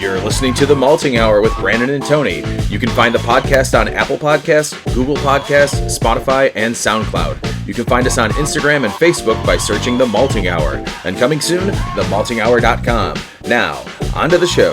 You're listening to The Malting Hour with Brandon and Tony. You can find the podcast on Apple Podcasts, Google Podcasts, Spotify, and SoundCloud. You can find us on Instagram and Facebook by searching The Malting Hour. And coming soon, themaltinghour.com. Now, on to the show.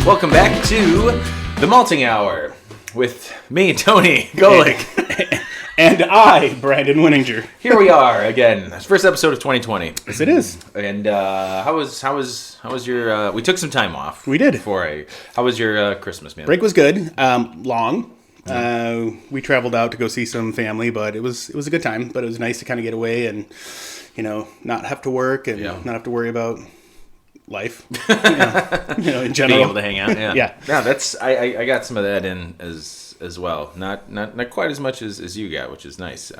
Welcome back to The Malting Hour with me, Tony Golick. And I, Brandon Winninger. Here we are again. First episode of 2020. Yes, it is. And how was your? We took some time off. We did. How was your Christmas, man? Break was good. Long. We traveled out to go see some family, but it was a good time. But it was nice to kind of get away and not have to work and not have to worry about life. In general, being able to hang out. Yeah. Yeah. That's I got some of that in as well. Not quite as much as you got, which is nice.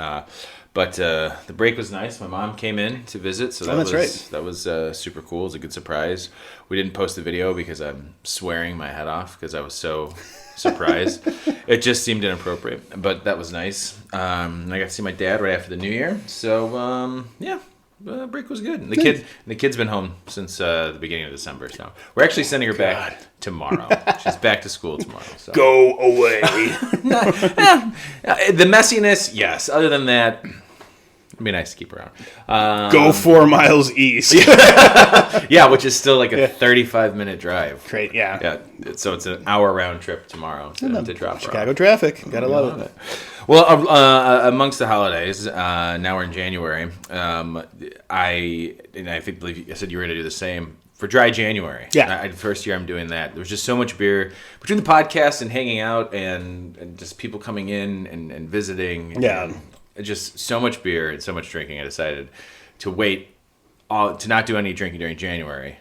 But the break was nice. My mom came in to visit, so that was super cool. It was a good surprise. We didn't post the video because I'm swearing my head off because I was so surprised. It just seemed inappropriate, but that was nice. I got to see my dad right after the New Year, so break was good. And the kid's been home since the beginning of December, so we're actually sending her back tomorrow. She's back to school tomorrow. So. Go away. The messiness, yes. Other than that, it'd be nice to keep around. Go 4 miles east. Yeah, which is still like a 35-minute drive. Great, yeah. Yeah, so it's an hour round trip tomorrow to drop her Chicago off. traffic. Gotta love it. Well, amongst the holidays, now we're in January. I believe I said you were going to do the same for Dry January. Yeah. The first year I'm doing that. There's just so much beer between the podcast and hanging out and just people coming in and visiting. Yeah. And just so much beer and so much drinking. I decided to wait to not do any drinking during January,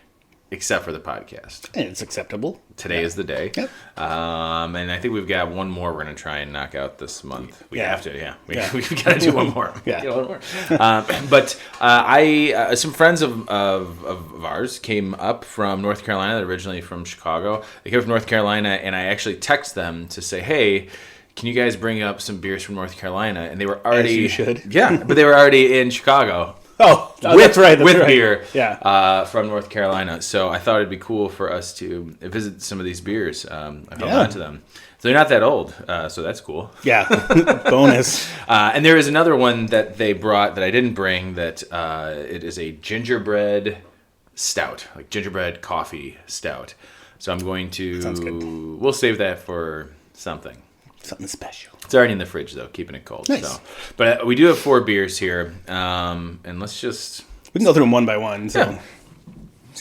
except for the podcast. And it's acceptable. Today is the day. Yep. And I think we've got one more we're going to try and knock out this month. We have to, yeah. We've got to do one more. Yeah. One more. But some friends of ours came up from North Carolina. They're originally from Chicago. They came from North Carolina, and I actually text them to say, hey, can you guys bring up some beers from North Carolina? And they were already... As you should. Yeah, but they were already in Chicago. Oh, that's right. With beer Yeah. From North Carolina. So I thought it'd be cool for us to visit some of these beers. I held on to them. So they're not that old, so that's cool. Yeah, bonus. And there is another one that they brought that I didn't bring that it is a gingerbread stout, like gingerbread coffee stout. So I'm going to... Sounds good. We'll save that for something. Something special. It's already in the fridge, though, keeping it cold. Nice. So. But we do have 4 beers here, and let's just... We can go through them one by one. So. Yeah.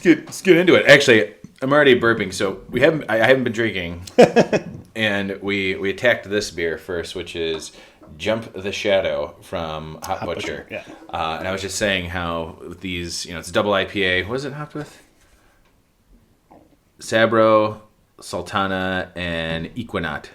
Let's get into it. Actually, I'm already burping, so I haven't been drinking, and we attacked this beer first, which is Jump the Shadow from Hop Butcher. Yeah. And I was just saying how these, it's a double IPA. What is it hopped with? Sabro, Sultana, and Equinot.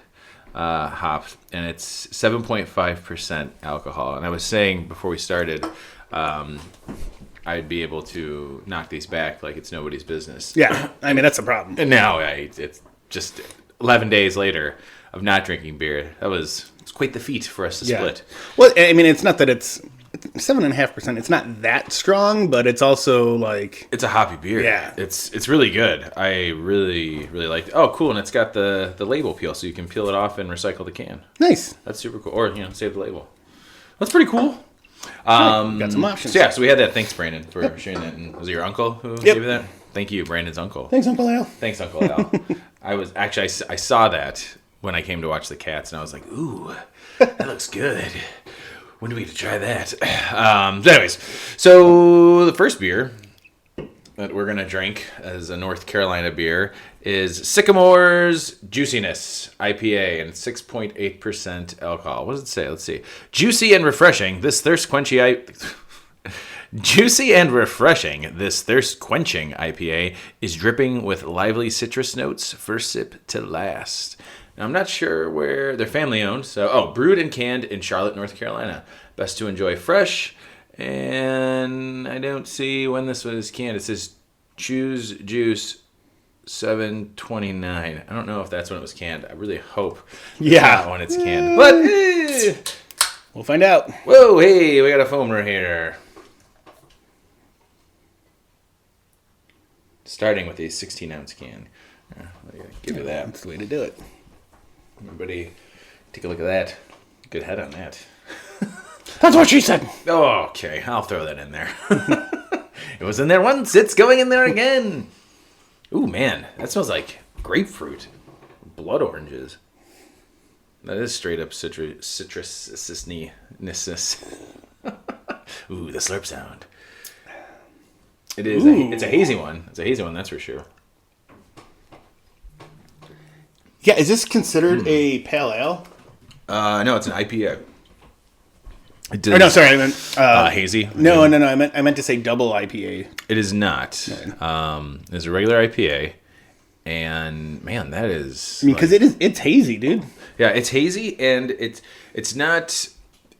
Hopped, and it's 7.5% alcohol. And I was saying before we started, I'd be able to knock these back like it's nobody's business. Yeah, I mean, that's a problem. And now it's just 11 days later of not drinking beer. It's quite the feat for us to split. Well, I mean, it's not that it's 7.5%. It's not that strong, but it's also like... It's a hoppy beer. Yeah. It's really good. I really, really like it. Oh, cool. And it's got the label peel, so you can peel it off and recycle the can. Nice. That's super cool. Or, save the label. That's pretty cool. Got some options. So we had that. Thanks, Brandon, for sharing that. And was it your uncle who gave you that? Thank you, Brandon's uncle. Thanks, Uncle Al. Thanks, Uncle Al. I saw that when I came to watch the cats, and I was like, ooh, that looks good. When do we get to try that? Anyways, so the first beer that we're going to drink as a North Carolina beer is Sycamore's Juiciness IPA, and 6.8% alcohol. What does it say? Let's see. Juicy and refreshing, this thirst-quenching IPA is dripping with lively citrus notes, first sip to last. Now, I'm not sure where they're family owned. So, brewed and canned in Charlotte, North Carolina. Best to enjoy fresh. And I don't see when this was canned. It says choose juice 7/29. I don't know if that's when it was canned. I really hope not when it's canned. But we'll find out. Whoa, hey, we got a foamer here. Starting with a 16-ounce can. Give you that. That's the way to do it. Everybody, take a look at that. Good head on that. That's what she said. Oh, okay. I'll throw that in there. It was in there once. It's going in there again. Ooh, man. That smells like grapefruit. Blood oranges. That is straight up citrusness. Ooh, the slurp sound. It is. It's a hazy one. It's a hazy one, that's for sure. Yeah, is this considered a pale ale? No, it's an IPA. No, sorry, I meant hazy. No, I meant to say double IPA. It is not. It's a regular IPA, and man, that is. I mean, because it's hazy, dude. Yeah, it's hazy, and it's not.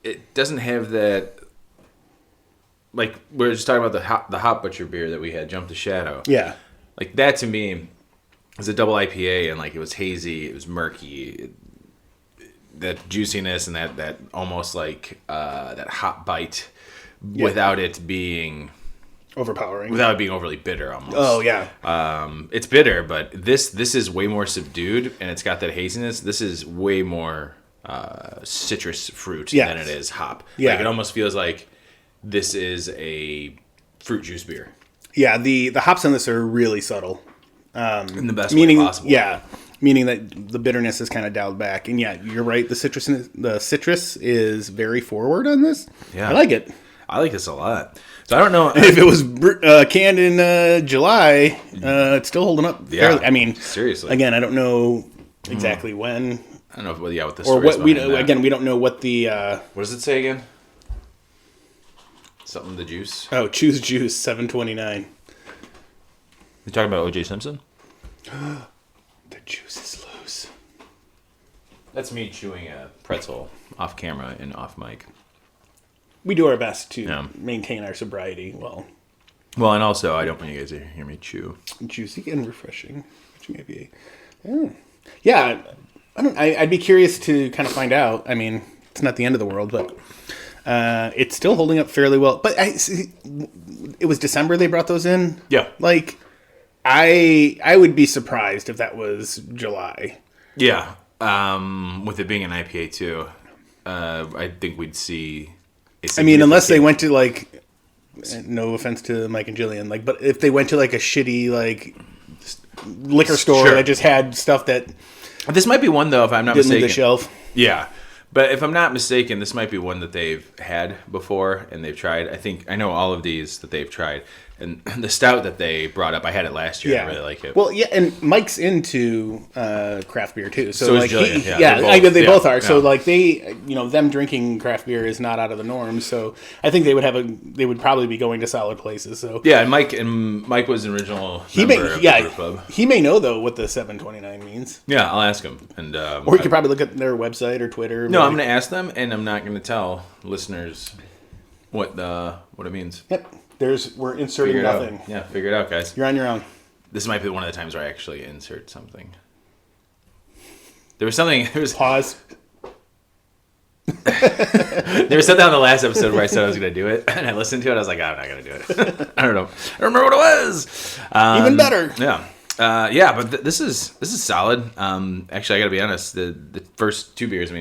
It doesn't have that. Like we were just talking about the Hop Butcher beer that we had, Jump the Shadow. Yeah, like that to me is a double IPA, and like it was hazy, it was murky. That juiciness and that almost like that hot bite, without it being overpowering, without it being overly bitter almost. Oh yeah, it's bitter, but this is way more subdued, and it's got that haziness. This is way more citrus fruit than it is hop. Yeah, like it almost feels like this is a fruit juice beer. Yeah, the hops on this are really subtle, in the best way possible. Yeah. Meaning that the bitterness is kind of dialed back. And yeah, you're right. The citrus is very forward on this. Yeah. I like it. I like this a lot. So I don't know. If it was canned in July, it's still holding up. Yeah. Fairly. I mean, seriously. Again, I don't know exactly when. I don't know what the or what we don't know what the. What does it say again? Something the juice. Oh, choose juice 7/29. You talking about O.J. Simpson? The juice is loose. That's me chewing a pretzel off camera and off mic. We do our best to maintain our sobriety. Well, and also I don't want you guys to hear me chew. Juicy and refreshing. Yeah, I'd be curious to kind of find out. I mean, it's not the end of the world, but it's still holding up fairly well. But it was December they brought those in. Yeah, like. I would be surprised if that was July. Yeah, with it being an IPA too, I think we'd see. I mean, unless they went to like, no offense to Mike and Gillian, like, but if they went to like a shitty like liquor store that just had stuff that. This might be one though, if I'm not mistaken. The shelf. Yeah. But if I'm not mistaken, this might be one that they've had before and they've tried. I know all of these that they've tried. And the stout that they brought up, I had it last year. Yeah. I really like it. Well, yeah, and Mike's into craft beer too. So like, Jillian. They both are. Yeah. So like they, them drinking craft beer is not out of the norm. So I think they would probably be going to solid places. So yeah, and Mike was an original member of the brew club. He may know though what the 7/29 means. Yeah, I'll ask him. And or you could probably look at their website or Twitter. No, I'm going to ask them, and I'm not going to tell listeners what it means. Yep. We're inserting nothing. Yeah, figure it out, guys. You're on your own. This might be one of the times where I actually insert something. There was something. Pause. There was something on the last episode where I said I was going to do it, and I listened to it. I was like, I'm not going to do it. I don't know. I don't remember what it was. Even better. Yeah. But this is solid. Actually, I got to be honest. The first two beers,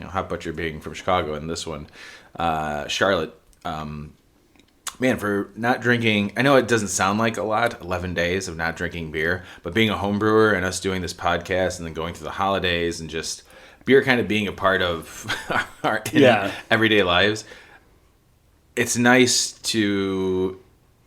Hop Butcher being from Chicago, and this one, Charlotte. Man, for not drinking, I know it doesn't sound like a lot, 11 days of not drinking beer, but being a home brewer and us doing this podcast and then going through the holidays and just beer kind of being a part of our everyday lives, it's nice to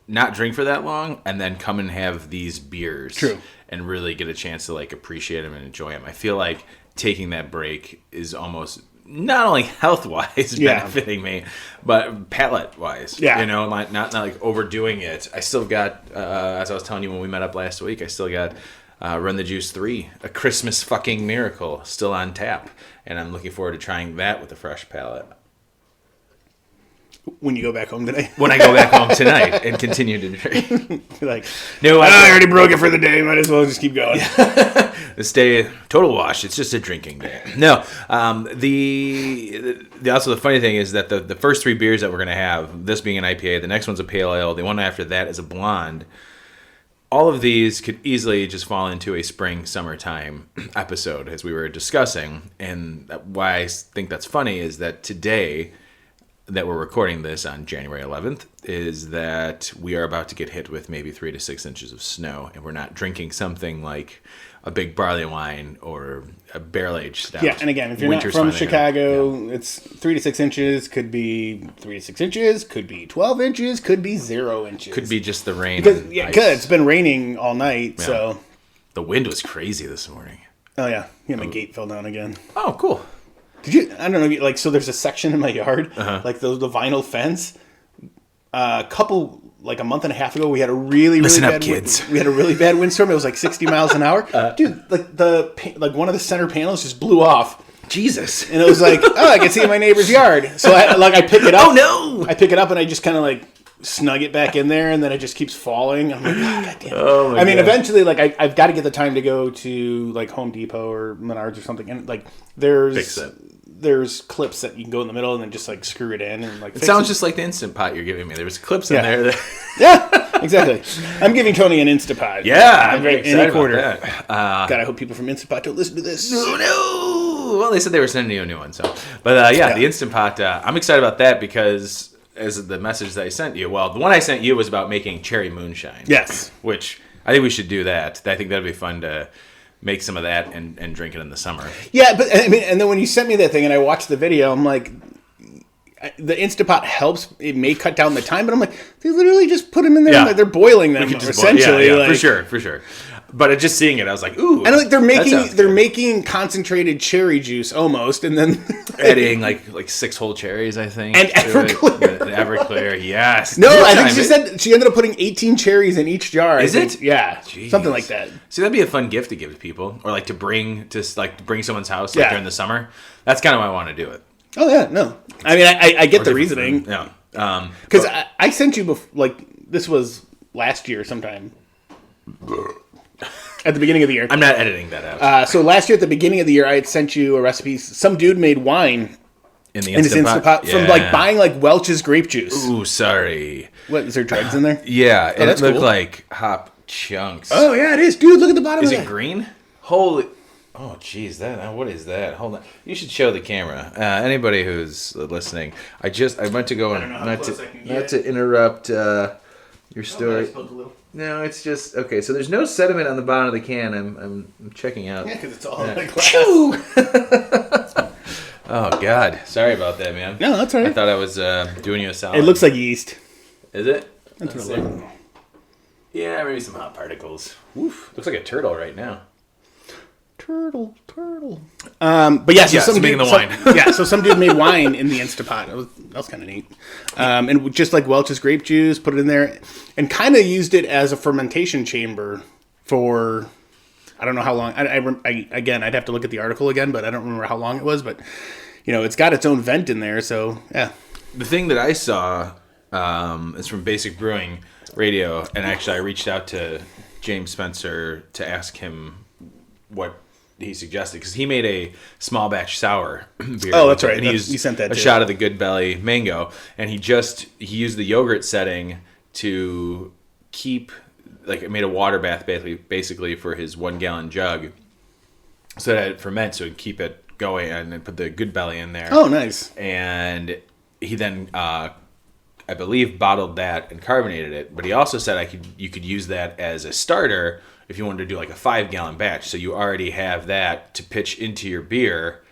not drink for that long and then come and have these beers. True. And really get a chance to like appreciate them and enjoy them. I feel like taking that break is almost not only health-wise benefiting me, but palate-wise. Yeah. Not like overdoing it. I still got, as I was telling you when we met up last week, I still got Run the Juice 3, a Christmas fucking miracle, still on tap. And I'm looking forward to trying that with a fresh palate. When you go back home today. When I go back home tonight and continue to drink. Like, no, I already broke it for the day. Might as well just keep going. This day, total wash. It's just a drinking day. No, also the funny thing is that the first 3 beers that we're going to have, this being an IPA, the next one's a pale ale, the one after that is a blonde. All of these could easily just fall into a spring, summertime episode, as we were discussing. And why I think that's funny is that today, that we're recording this on January 11th, is that we are about to get hit with maybe 3 to 6 inches of snow, and we're not drinking something like a big barley wine or a barrel-aged stout. Yeah, and again, if you're not from Chicago, it's 3 to 6 inches, could be 3 to 6 inches, could be 12 inches, could be 0 inches. Could be just the rain. Because it's been raining all night, so... The wind was crazy this morning. Oh, yeah. My gate fell down again. Oh, cool. Did you? I don't know. Like, so there's a section in my yard, like the vinyl fence. A month and a half ago, we had a really bad kids. We had a really bad windstorm. It was like 60 miles an hour, dude. Like one of the center panels just blew off. Jesus! And it was like, I can see in my neighbor's yard. So I pick it up. Oh no! I pick it up and I just kind of like snug it back in there, and then it just keeps falling. I'm like, God damn it. Oh my God. Eventually, like I've got to get the time to go to like Home Depot or Menards or something, and like there's clips that you can go in the middle and then just like screw it in and like. It sounds just like the Instant Pot you're giving me. There was clips in there. That... Yeah, exactly. I'm giving Tony an Instant Pot. Yeah, I'm very excited about that. God, I hope people from Instant Pot don't listen to this. No. Well, they said they were sending you a new one, so. But the Instant Pot. I'm excited about that because. As the message that I sent you, well, the one I sent you was about making cherry moonshine. Yes. Which I think we should do that. I think that'd be fun to make some of that and drink it in the summer. Yeah, but and then when you sent me that thing and I watched the video, I'm like, the Instapot helps. It may cut down the time, but I'm like, they literally just put them in there. Yeah. Like they're boiling them essentially. Yeah, for sure. But just seeing it, I was like, ooh. And like they're making concentrated cherry juice almost, and then adding like 6 whole cherries, I think. And Everclear. Everclear, yes. No, I think she said she ended up putting 18 cherries in each jar. Is it? Yeah, jeez. Something like that. See, that'd be a fun gift to give to people, or like to bring someone's house during the summer. That's kind of why I want to do it. Oh yeah, no. I mean, I get the reasoning. Yeah. Because I sent you this was last year sometime. At the beginning of the year. I'm not editing that out. So last year at the beginning of the year, I had sent you a recipe. Some dude made wine in his Instant Pot from buying like Welch's grape juice. Ooh, sorry. What, is there dregs in there? Yeah, and it looked like hop chunks. Oh yeah, it is, dude. Look at the bottom. Is it green? Holy. Oh, geez, what is that? Hold on. You should show the camera. Anybody who's listening, I went to go and not to interrupt your story. No, it's just okay. So there's no sediment on the bottom of the can. I'm checking out. Yeah, because it's all in the glass. Oh God, sorry about that, man. No, that's all right. I thought I was doing you a solid. It looks like yeast. Is it? That's what it looks like. Yeah, maybe some hot particles. Oof, looks like a turtle right now. Turtle. But yeah, so some dude, the wine. So some dude made wine in the Instapot. That was kind of neat. And just like Welch's grape juice, put it in there, and kind of used it as a fermentation chamber for, I don't know how long. Again, I'd have to look at the article again, but I don't remember how long it was. But it's got its own vent in there, so yeah. The thing that I saw is from Basic Brewing Radio, and actually I reached out to James Spencer to ask him what he suggested, because he made a small batch sour beer. Oh, that's right. And you sent that a shot of the Good Belly mango, and he used the yogurt setting to keep, like, it made a water bath basically for his 1 gallon jug, so that it ferments, so he'd keep it going, and then put the Good Belly in there. Oh, nice. And he then I believe bottled that and carbonated it, but he also said you could use that as a starter if you wanted to do like a 5 gallon batch, so you already have that to pitch into your beer.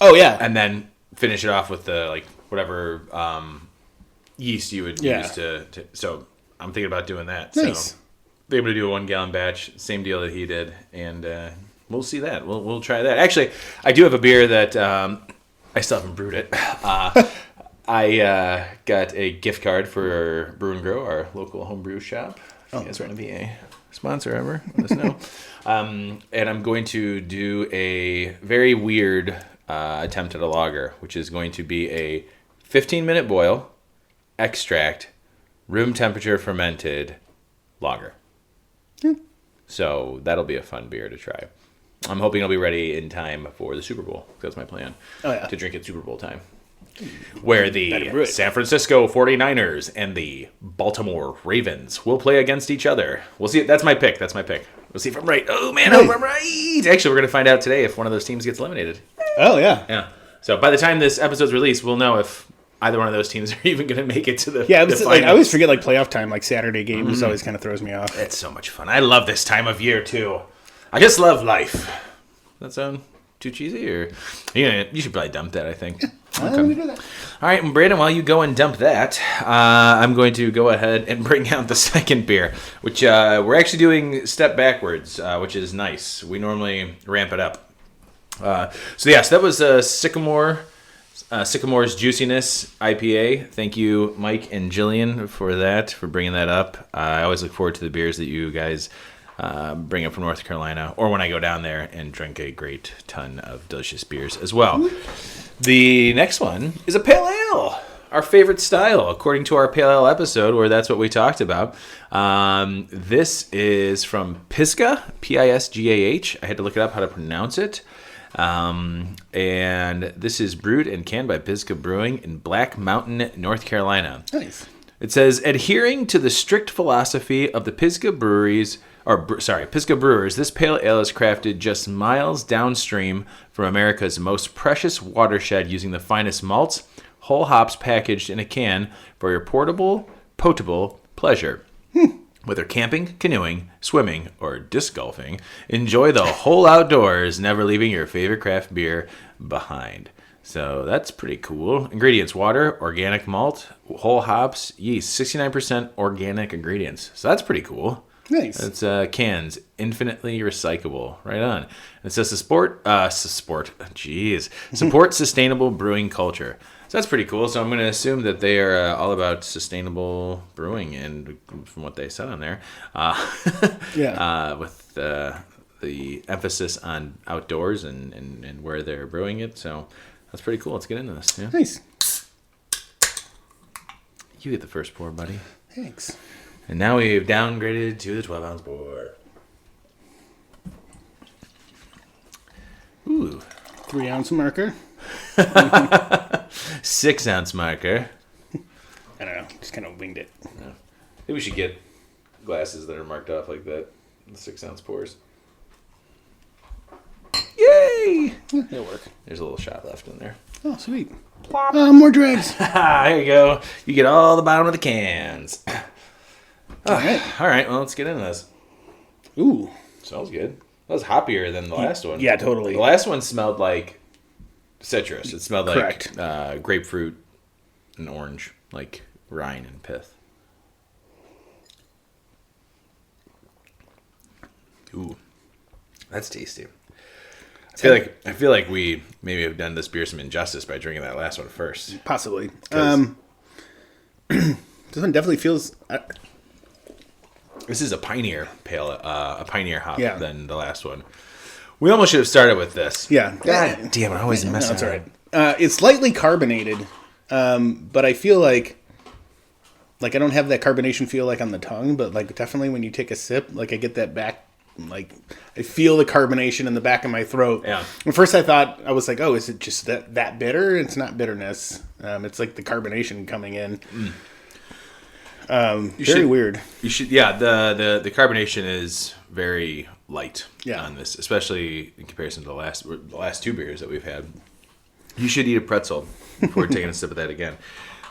Oh yeah, and then finish it off with the like whatever yeast you would use to. So I'm thinking about doing that. Nice. So be able to do a 1 gallon batch, same deal that he did, and we'll see that. We'll try that. Actually, I do have a beer that I still haven't brewed it. I got a gift card for Brew and Grow, our local homebrew shop. If you guys want to be a sponsor ever, let us know. And I'm going to do a very weird attempt at a lager, which is going to be a 15-minute boil, extract, room temperature fermented, lager. So that'll be a fun beer to try. I'm hoping it'll be ready in time for the Super Bowl. That's my plan. Oh, yeah. To drink at Super Bowl time. Where the San Francisco 49ers and the Baltimore Ravens will play against each other. We'll see. That's my pick. We'll see if I'm right. Oh, man, I'm right. Actually, we're going to find out today if one of those teams gets eliminated. Oh, yeah. Yeah. So by the time this episode's released, we'll know if either one of those teams are even going to make it to the finals. I always forget playoff time, Saturday games always kind of throws me off. It's so much fun. I love this time of year, too. I just love life. That sound too cheesy? Or you should probably dump that, I think. Let me do that. All right, and Brandon, while you go and dump that, I'm going to go ahead and bring out the second beer, which we're actually doing step backwards, which is nice. We normally ramp it up. So that was Sycamore's Juiciness IPA. Thank you, Mike and Gillian, for bringing that up. I always look forward to the beers that you guys bring up from North Carolina, or when I go down there and drink a great ton of delicious beers as well. The next one is a pale ale, our favorite style, according to our pale ale episode, where that's what we talked about. This is from Pisgah, Pisgah. I had to look it up how to pronounce it. And this is brewed and canned by Pisgah Brewing in Black Mountain, North Carolina. Nice. It says, adhering to the strict philosophy of the Pisgah Brewers, this pale ale is crafted just miles downstream from America's most precious watershed using the finest malts, whole hops packaged in a can for your potable pleasure. Whether camping, canoeing, swimming, or disc golfing, enjoy the whole outdoors, never leaving your favorite craft beer behind. So that's pretty cool. Ingredients: water, organic malt, whole hops, yeast, 69% organic ingredients. So that's pretty cool. Nice. It's cans, infinitely recyclable. Right on. It says support sustainable brewing culture. So that's pretty cool. So I'm going to assume that they are all about sustainable brewing, and from what they said on there, with the emphasis on outdoors and where they're brewing it. So that's pretty cool. Let's get into this. Yeah? Nice. You get the first pour, buddy. Thanks. And now we've downgraded to the 12-ounce pour. Ooh. 3-ounce marker. 6-ounce marker. I don't know. Just kind of winged it. Yeah. Maybe we should get glasses that are marked off like that. The 6-ounce pours. Yay! It'll work. There's a little shot left in there. Oh, sweet. More dregs. There you go. You get all the bottom of the cans. All right. Well, let's get into this. Ooh. Smells good. That was hoppier than the last one. Yeah, totally. The last one smelled like citrus. It smelled Correct. like grapefruit and orange, like rind and pith. Ooh, that's tasty. I feel like we maybe have done this beer some injustice by drinking that last one first. Possibly. This one definitely feels. This is a pioneer hop than the last one. We almost should have started with this. Yeah. God damn, I always mess up. That's all right. It's slightly carbonated, but I feel like I don't have that carbonation feel like on the tongue, but like definitely when you take a sip, like I get that back, like I feel the carbonation in the back of my throat. Yeah. At first I thought, I was like, oh, is it just that bitter? It's not bitterness. It's like the carbonation coming in. Very weird. You should, the carbonation is very light on this, especially in comparison to the last two beers that we've had. You should eat a pretzel before taking a sip of that again.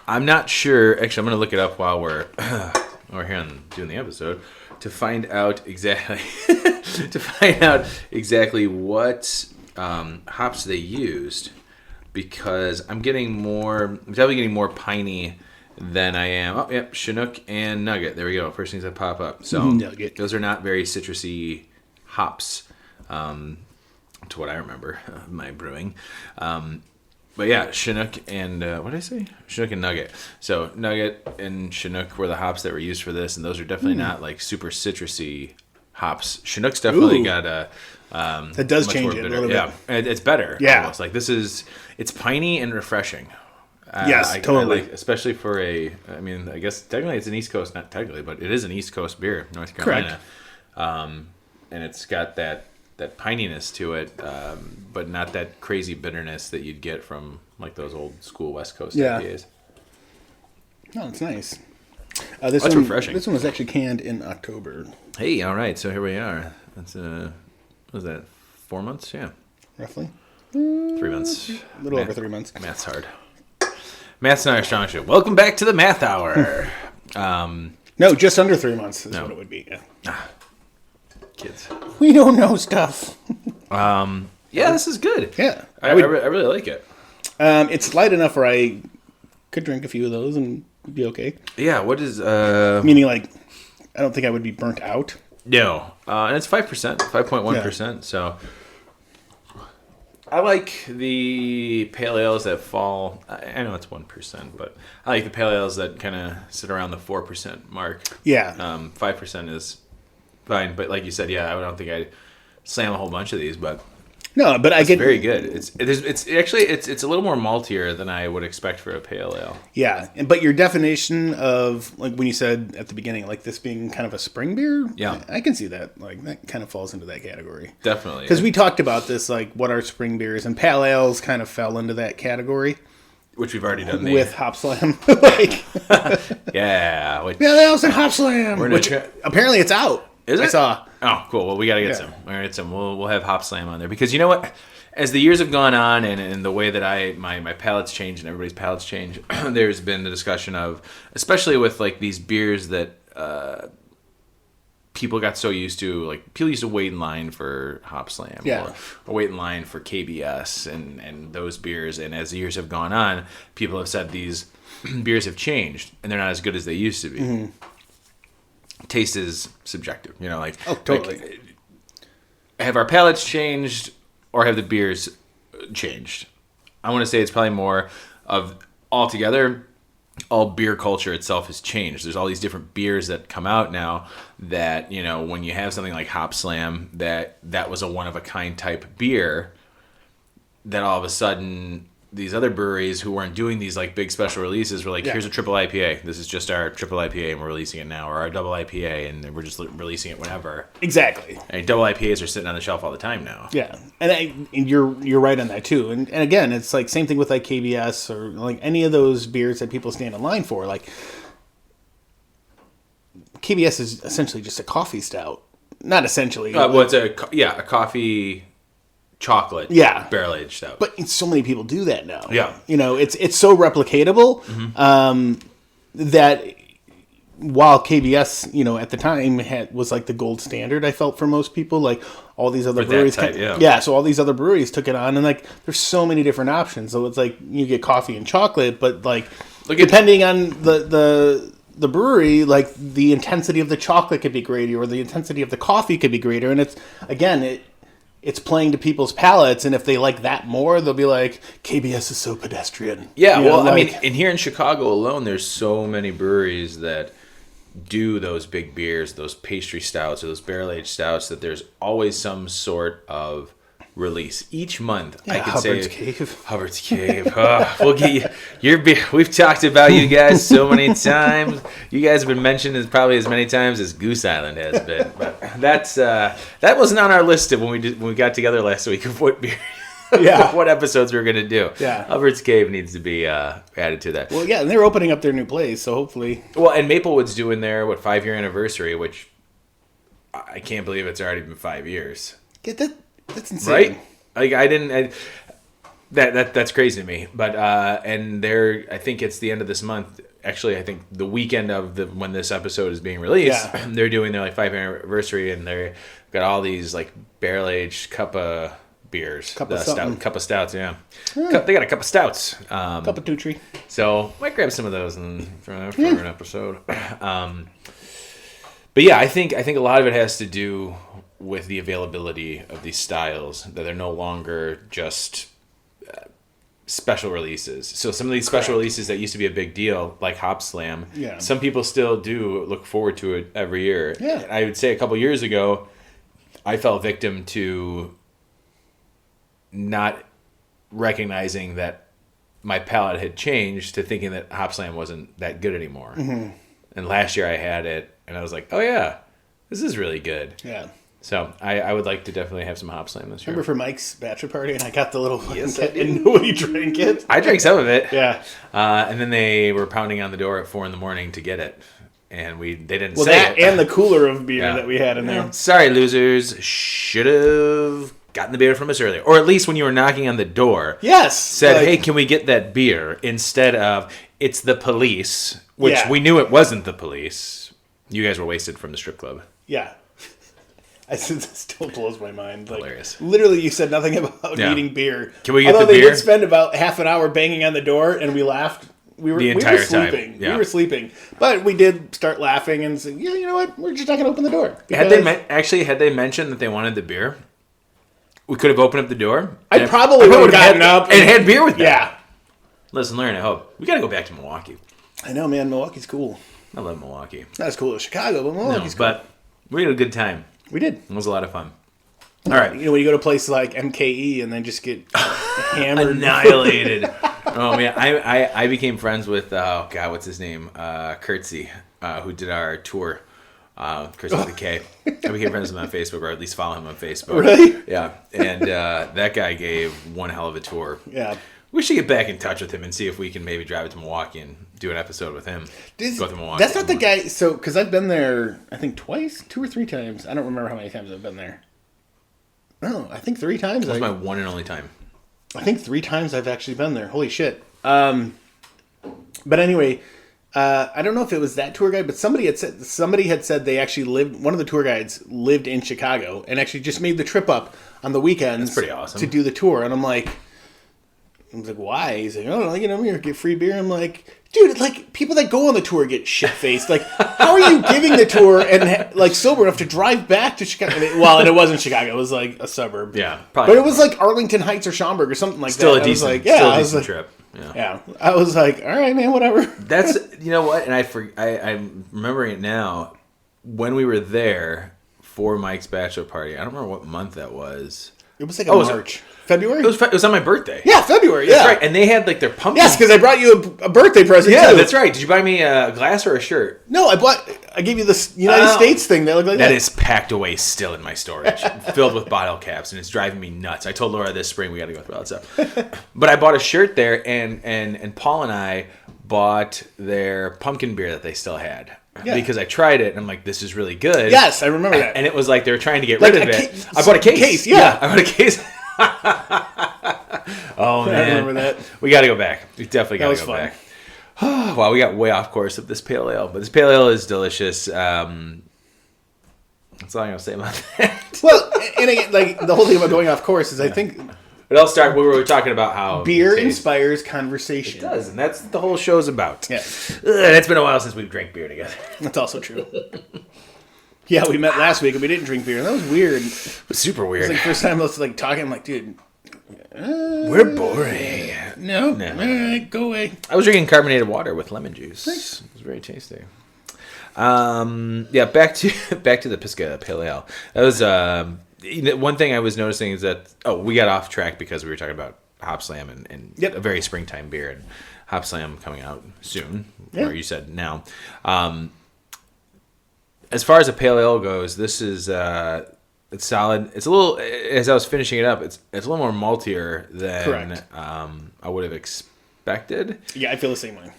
I'm not sure. Actually, I'm going to look it up while we're here on doing the episode to find out exactly what hops they used, because I'm definitely getting more piney than I am. Oh, yep, Chinook and Nugget. There we go. First things that pop up. So Nugget. Those are not very citrusy hops, to what I remember of my brewing. But yeah, Chinook and what did I say? Chinook and Nugget. So Nugget and Chinook were the hops that were used for this, and those are definitely not like super citrusy hops. Chinook's definitely got a that does change it a little bit. Yeah, it's better. Yeah, almost. Like it's piney and refreshing. Yes, totally. Especially for I guess technically it's an East Coast, not technically, but it is an East Coast beer, North Carolina. Correct. And it's got that pininess to it, but not that crazy bitterness that you'd get from like those old school West Coast IPAs. Oh, it's nice. That's refreshing. This one was actually canned in October. Hey, all right, so here we are. That's what was that? 4 months? Yeah, roughly. 3 months. A little over 3 months. Math's hard. Math's not our strong suit. Welcome back to the Math Hour. No, just under 3 months is what it would be. Yeah. Kids. We don't know stuff. Yeah, this is good. Yeah. I really like it. It's light enough where I could drink a few of those and be okay. Yeah, what is... Meaning, like, I don't think I would be burnt out. No. And it's 5%, 5.1%, so... I like the pale ales that fall... I know it's 1%, but I like the pale ales that kind of sit around the 4% mark. Yeah. 5% is fine, but like you said, I don't think I'd slam a whole bunch of these, but... No, but it's very good. It's actually a little more maltier than I would expect for a pale ale. Yeah, but your definition of like when you said at the beginning, like this being kind of a spring beer, I can see that. Like that kind of falls into that category. Definitely, because we talked about this, like what are spring beers, and pale ales kind of fell into that category, which we've already done with Hop Slam. Like, yeah, pale ales and Hop Slam, which apparently it's out. Is it? I saw. Oh, cool. Well, we got to get some. We're gonna get some. We'll have Hop Slam on there because you know what? As the years have gone on and the way that my palates change and everybody's palates change, there's been the discussion of, especially with like these beers that people got so used to, like people used to wait in line for Hop Slam or wait in line for KBS and those beers. And as the years have gone on, people have said these beers have changed and they're not as good as they used to be. Mm-hmm. Taste is subjective, like totally. Like, have our palates changed or have the beers changed? I want to say it's probably more of altogether. All beer culture itself has changed. There's all these different beers that come out now that when you have something like Hop Slam that was a one of a kind type beer, that all of a sudden these other breweries who weren't doing these like big special releases were like, here's a triple IPA. This is just our triple IPA and we're releasing it now, or our double IPA and we're just releasing it whenever. Exactly. And double IPAs are sitting on the shelf all the time now. Yeah, and you're right on that too. And again, it's like same thing with like KBS or like any of those beers that people stand in line for. Like KBS is essentially just a coffee stout. Not essentially. It's a coffee. Chocolate, barrel aged stout. But so many people do that now. Yeah, it's so replicatable that while KBS, at the time was like the gold standard. I felt for most people, like all these other breweries, so all these other breweries took it on, and like there's so many different options. So it's like you get coffee and chocolate, but like depending on the brewery, like the intensity of the chocolate could be greater, or the intensity of the coffee could be greater, and it's playing to people's palates, and if they like that more, they'll be like, KBS is so pedestrian. Yeah, and here in Chicago alone, there's so many breweries that do those big beers, those pastry stouts, or those barrel-aged stouts, that there's always some sort of release each month. I could Hubbard's say Cave. Hubbard's Cave. We'll get you your beer. We've talked about you guys so many times. You guys have been mentioned probably as many times as Goose Island has been. But that wasn't on our list of when we got together last week of what beer. What episodes we were going to do. Yeah. Hubbard's Cave needs to be added to that. Well, and they're opening up their new place, so hopefully. Well, and Maplewood's doing their 5-year anniversary, which I can't believe it's already been 5 years. Get that. That's insane. Right? Like that's crazy to me. But and I think it's the end of this month. Actually, I think the weekend of when this episode is being released, they're doing their 5-year anniversary, and they've got all these like barrel aged cup of beers, cup of stouts. Yeah, they got a cup of stouts, cup of Tutri. So might grab some of those for an episode. But yeah, I think a lot of it has to do with the availability of these styles, that they're no longer just special releases. So some of these special releases that used to be a big deal, like Hop Slam, some people still do look forward to it every year. Yeah. I would say a couple years ago, I fell victim to not recognizing that my palate had changed to thinking that Hop Slam wasn't that good anymore. Mm-hmm. And last year I had it, and I was like, oh yeah, this is really good. Yeah. So I would like to definitely have some Hop Slam this year. Remember for Mike's bachelor party, and I got the little yes, and nobody drank it. I drank some of it. Yeah. And then they were pounding on the door at 4 a.m. to get it, and they didn't say that it. And the cooler of beer that we had in there. Sorry, losers. Should have gotten the beer from us earlier, or at least when you were knocking on the door. Yes. Said, hey, can we get that beer instead of it's the police, which we knew it wasn't the police. You guys were wasted from the strip club. Yeah. It still blows my mind. Like, hilarious. Literally, you said nothing about needing beer. Can we get the beer? Although they did spend about half an hour banging on the door, and we laughed. We were sleeping. Time. Yeah. We were sleeping. But we did start laughing and say, yeah, you know what? We're just not going to open the door. Had they mentioned that they wanted the beer, we could have opened up the door. I probably would have gotten up and had beer with them. Yeah. Lesson learned, I hope. We got to go back to Milwaukee. I know, man. Milwaukee's cool. I love Milwaukee. Not as cool as Chicago, but Milwaukee's cool. But we had a good time. We did. It was a lot of fun. All right. You know, when you go to places like MKE and then just get hammered. Annihilated. Oh, man. I became friends with, what's his name? Kurtzy, who did our tour. Kurtzy with a K. I became friends with him on Facebook, or at least follow him on Facebook. Really? Yeah. And that guy gave one hell of a tour. Yeah. We should get back in touch with him and see if we can maybe drive it to Milwaukee and do an episode with him. Go to Milwaukee. That's not the guy. So, because I've been there, I think 2 or 3 times. I don't remember how many times I've been there. No, I think 3 times. That's my one and only time. I think 3 times I've actually been there. Holy shit. But anyway, I don't know if it was that tour guide, but somebody had said they actually lived. One of the tour guides lived in Chicago and actually just made the trip up on the weekends. That's pretty awesome. To do the tour, and I'm like, why? He's like, oh, you know, you get free beer. I'm like, dude, like people that go on the tour get shit faced. Like, how are you giving the tour and like sober enough to drive back to Chicago? Well, and it wasn't Chicago; it was like a suburb. Yeah, probably. But it was like Arlington Heights or Schaumburg or something like still that. Still a decent trip. Yeah, I was like, all right, man, whatever. That's, you know what, and I'm remembering it now. When we were there for Mike's bachelor party, I don't remember what month that was. It was like March. February? It was on my birthday. Yeah, February, That's right. And they had like their pumpkin. Yes, because I brought you a birthday present too. Yeah, that's right. Did you buy me a glass or a shirt? No, I gave you this United States thing that looked like that. That is packed away still in my storage, filled with bottle caps, and it's driving me nuts. I told Laura this spring we got to go through all that stuff. But I bought a shirt there, and Paul and I bought their pumpkin beer that they still had. Yeah. Because I tried it, and I'm like, this is really good. Yes, I remember that. And it was like they were trying to get rid of it. I bought a case. Yeah, I bought a case. Oh, man. I remember that. We got to go back. We definitely got to go back. Wow, we got way off course of this pale ale. But this pale ale is delicious. That's all I'm going to say about that. Well, and again, like the whole thing about going off course is I think... But I'll start where we were talking about how... Beer inspires conversation. It does, and that's what the whole show's about. Yeah. It's been a while since we've drank beer together. That's also true. Yeah, we met last week and we didn't drink beer. And that was weird. It was super weird. It was like the first time I was like talking. I'm like, dude, we're boring. No. All right, go away. I was drinking carbonated water with lemon juice. Nice. It was very tasty. Back to the Pisca Pale Ale. That was one thing I was noticing is that we got off track because we were talking about Hop Slam and a very springtime beer, and Hop Slam coming out soon. Or you said now. As far as a pale ale goes, this is it's solid. It's a little, as I was finishing it up, it's a little more maltier than I would have expected. Yeah, I feel the same way.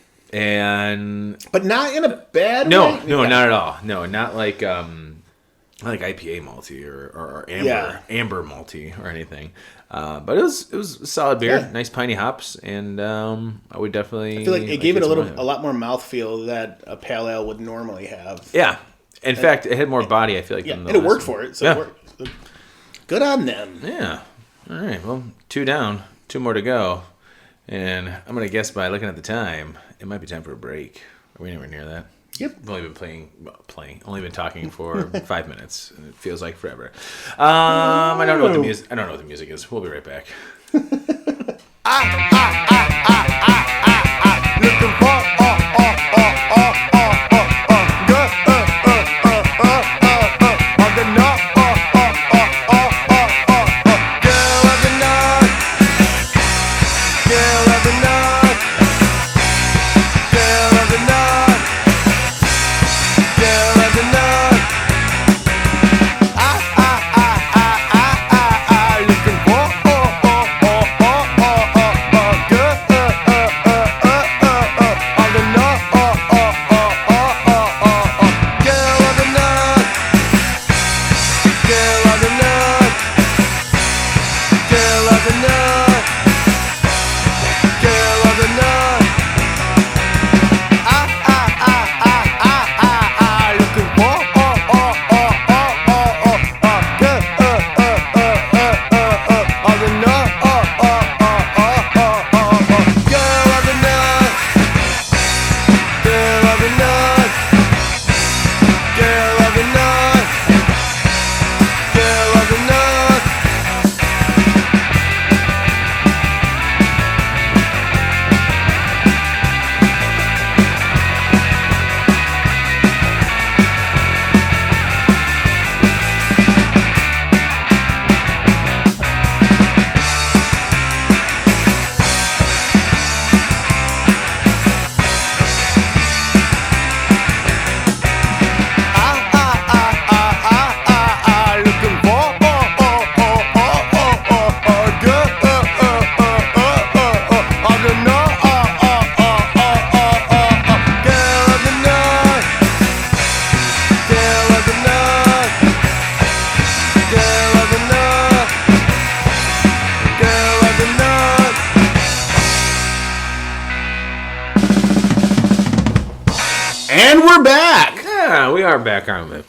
But not in a bad way. No, not at all. No, not like IPA malty or amber malty or anything. But it was a solid beer, nice piney hops, and I would definitely. I feel like it gave it a lot more mouthfeel that a pale ale would normally have. Yeah. In fact, it had more body, I feel like. And it worked for it, so it worked. Good on them. Yeah. All right, well, 2 down, 2 more to go. And I'm going to guess by looking at the time, it might be time for a break. Are we anywhere near that? Yep. I've only been only been talking for 5 minutes, and it feels like forever. I don't know what the music is. We'll be right back. Looking for Girl of the night. are back, aren't we?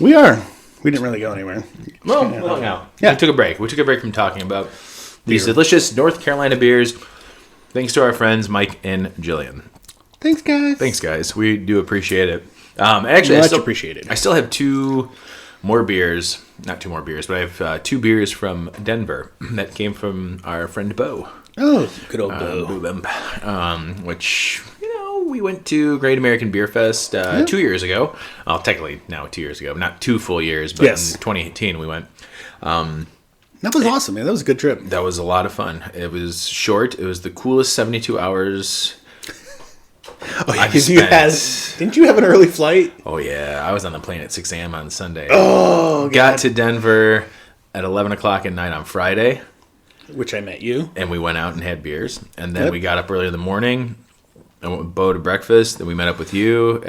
We are. We didn't really go anywhere. Well, we hung out. Yeah. We took a break. We took a break from talking about these delicious North Carolina beers. Thanks to our friends Mike and Gillian. Thanks, guys. We do appreciate it. Actually, appreciate it. I still have two more beers. Not two more beers, but I have 2 beers from Denver that came from our friend Bo. Oh, good old Bo. Which, we went to Great American Beer Fest 2 years ago. Well, technically now 2 years ago. Not 2 full years, but in 2018 we went. That was awesome, man. That was a good trip. That was a lot of fun. It was short. It was the coolest 72 hours. Oh, yeah, didn't you have an early flight? Oh, yeah. I was on the plane at 6 a.m. on Sunday. Oh, God. Got to Denver at 11 o'clock at night on Friday. Which I met you. And we went out and had beers. And then we got up early in the morning. I went with Bo to breakfast. Then we met up with you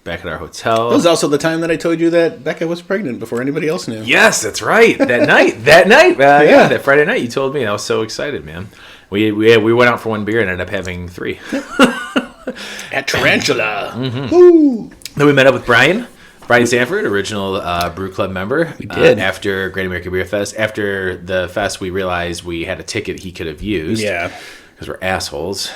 back at our hotel. That was also the time that I told you that Becca was pregnant before anybody else knew. Yes, that's right. That night. That Friday night you told me. I was so excited, man. We went out for 1 beer and ended up having 3. At Tarantula. Mm-hmm. Woo. Then we met up with Brian Sanford, original Brew Club member. We did. After Great American Beer Fest. After the fest, we realized we had a ticket he could have used. Yeah. Because we're assholes.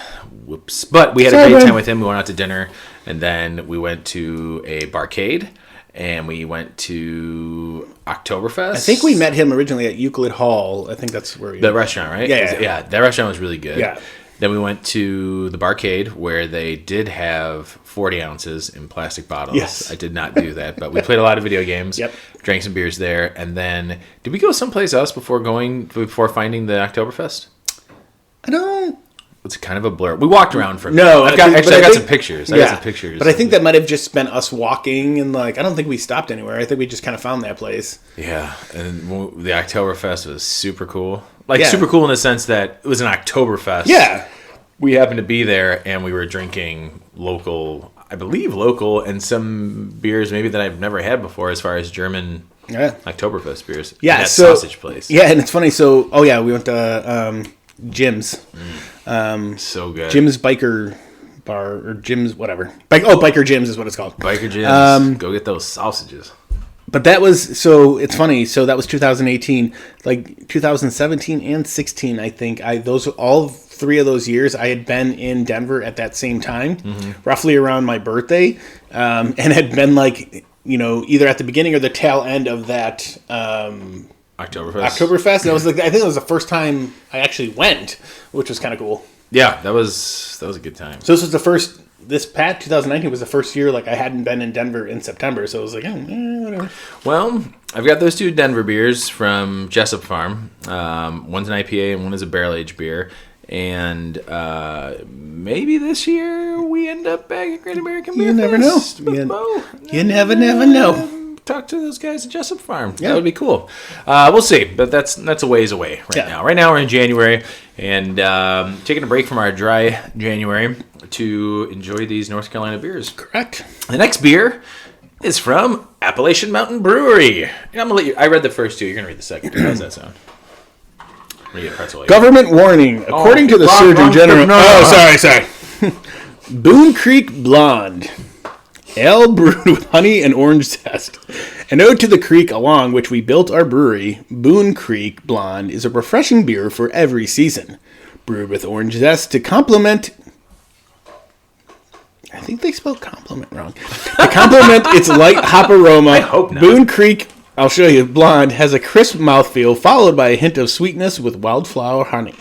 Whoops. But we had a great time with him. We went out to dinner. And then we went to a barcade. And we went to Oktoberfest. I think we met him originally at Euclid Hall. I think that's where the restaurant, right? Yeah. That restaurant was really good. Yeah. Then we went to the barcade where they did have 40 ounces in plastic bottles. Yes. I did not do that, but we played a lot of video games. Yep. Drank some beers there, and then did we go someplace else before finding the Oktoberfest? I don't. It's kind of a blur. We walked around for a No, I got some pictures. I got some pictures. But I think that might have just been us walking, and I don't think we stopped anywhere. I think we just kind of found that place. Yeah, and the Oktoberfest was super cool. Super cool in the sense that it was an Oktoberfest. Yeah. We happened to be there, and we were drinking local, and some beers maybe that I've never had before as far as German Oktoberfest beers. Yeah, that sausage place. Yeah, and it's funny. So, we went to Jim's. So good. Jim's Biker Bar, or Jim's whatever. Biker Jim's is what it's called. Biker Jim's. Go get those sausages. But that was, so it's funny. So that was 2018, 2017 and 16. I think all 3 of those years I had been in Denver at that same time, roughly around my birthday, and had been either at the beginning or the tail end of that Oktoberfest. That was I think it was the first time I actually went, which was kind of cool. Yeah, that was a good time. So this was the first. This 2019 was the first year I hadn't been in Denver in September, so I was whatever. Well, I've got those 2 Denver beers from Jessup Farm. One's an IPA and one is a barrel-aged beer. And maybe this year we end up back at Great American Beer Fest. You never know. You never know. Talk to those guys at Jessup Farm. Yeah. That would be cool. We'll see, but that's a ways away now. Right now we're in January and taking a break from our dry January to enjoy these North Carolina beers. Correct. The next beer is from Appalachian Mountain Brewery. And I'm gonna let you. I read the first 2. You're gonna read the second 2. How's that sound? Government warning. According to the Surgeon General. Sorry. Boone Creek Blonde. Ale brewed with honey and orange zest. An ode to the creek along which we built our brewery, Boone Creek Blonde is a refreshing beer for every season. Brewed with orange zest to complement... I think they spelled compliment wrong. To complement its light hop aroma, I hope not. Boone Creek, I'll show you, Blonde has a crisp mouthfeel followed by a hint of sweetness with wildflower honey.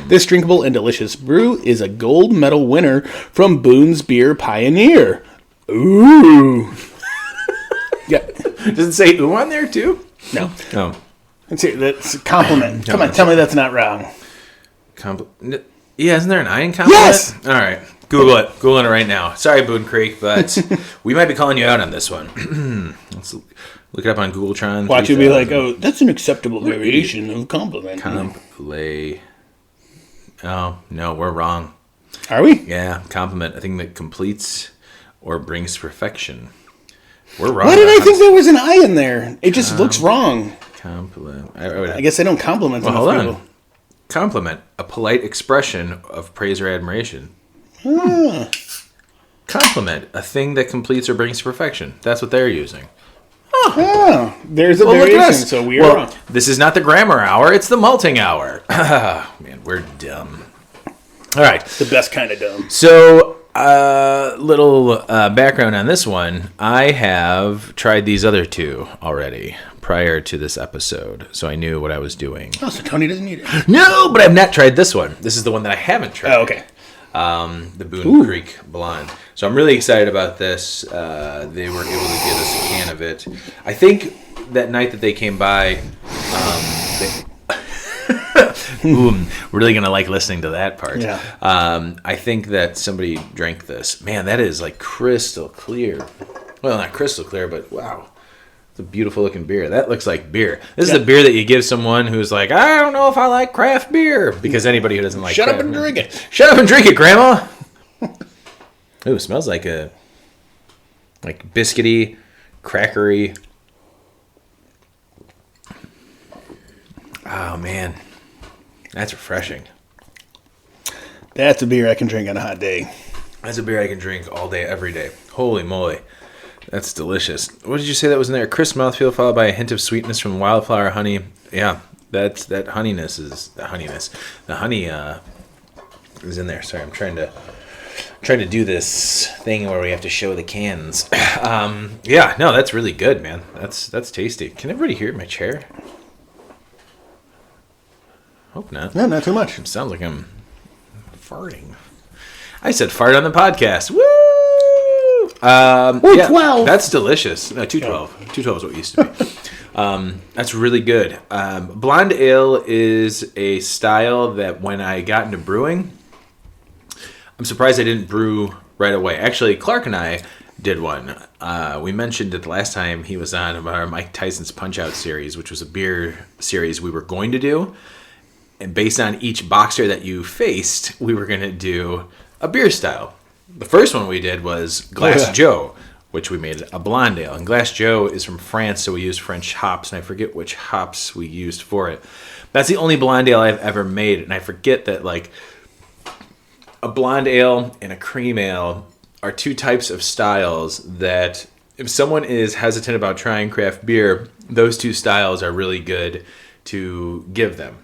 This drinkable and delicious brew is a gold medal winner from Boone's Beer Pioneer. Ooh. Yeah. Does it say ooh on there too? No. Oh. Let's see, that's a compliment. Come on, tell me that's not wrong. Yeah, isn't there an I in compliment? Yes! All right. Google it. Googling it right now. Sorry, Boone Creek, but we might be calling you out on this one. Let's look it up on Googletron. Watch you be like, oh, that's an acceptable variation of compliment. Oh, no, we're wrong. Are we? Yeah, compliment. I think that completes or brings perfection. We're wrong. Why did I think there was an I in there? It just looks wrong. Compliment. I guess I don't compliment enough hold people. on. Compliment. A polite expression of praise or admiration. Complement, a thing that completes or brings to perfection. That's what they're using. Oh, there's a variation, so we are wrong. This is not the grammar hour, it's the malting hour. Man, we're dumb. All right. The best kind of dumb. So, little background on this one. I have tried these other two already prior to this episode, so I knew what I was doing. Oh, so Tony doesn't need it. No, but I've not tried this one. This is the one that I haven't tried. Oh, okay. The Boone Creek Blonde. So I'm really excited about this. They were able to give us a can of it. I think that night that they came by, we're really going to like listening to that part. Yeah. I think that somebody drank this. Man, that is like crystal clear. Well, not crystal clear, but wow. It's a beautiful looking beer. That looks like beer. This is a beer that you give someone who's like, I don't know if I like craft beer. Because anybody who doesn't like Shut craft up and beer. drink it. Shut up and drink it, Grandma. Ooh, it smells like biscuity, crackery. Oh, man. That's refreshing. That's a beer I can drink on a hot day. That's a beer I can drink all day, every day. Holy moly. That's delicious. What did you say that was in there? Crisp mouthfeel followed by a hint of sweetness from wildflower honey. Yeah, that honeyness is the honeyness. The honey is in there. Sorry, I'm trying to do this thing where we have to show the cans. Yeah, no, that's really good, man. That's tasty. Can everybody hear my chair? Hope not. No, not too much. It sounds like I'm farting. I said fart on the podcast. Woo! 12. That's delicious. No, 212. 212 is what it used to be. That's really good. Blonde ale is a style that when I got into brewing, I'm surprised I didn't brew right away. Actually, Clark and I did one. We mentioned it the last time he was on about our Mike Tyson's Punch-Out series, which was a beer series we were going to do. And based on each boxer that you faced, we were going to do a beer style. The first one we did was Glass Joe, which we made a blonde ale. And Glass Joe is from France, so we used French hops, and I forget which hops we used for it. That's the only blonde ale I've ever made, and I forget that like a blonde ale and a cream ale are two types of styles that if someone is hesitant about trying craft beer, those two styles are really good to give them.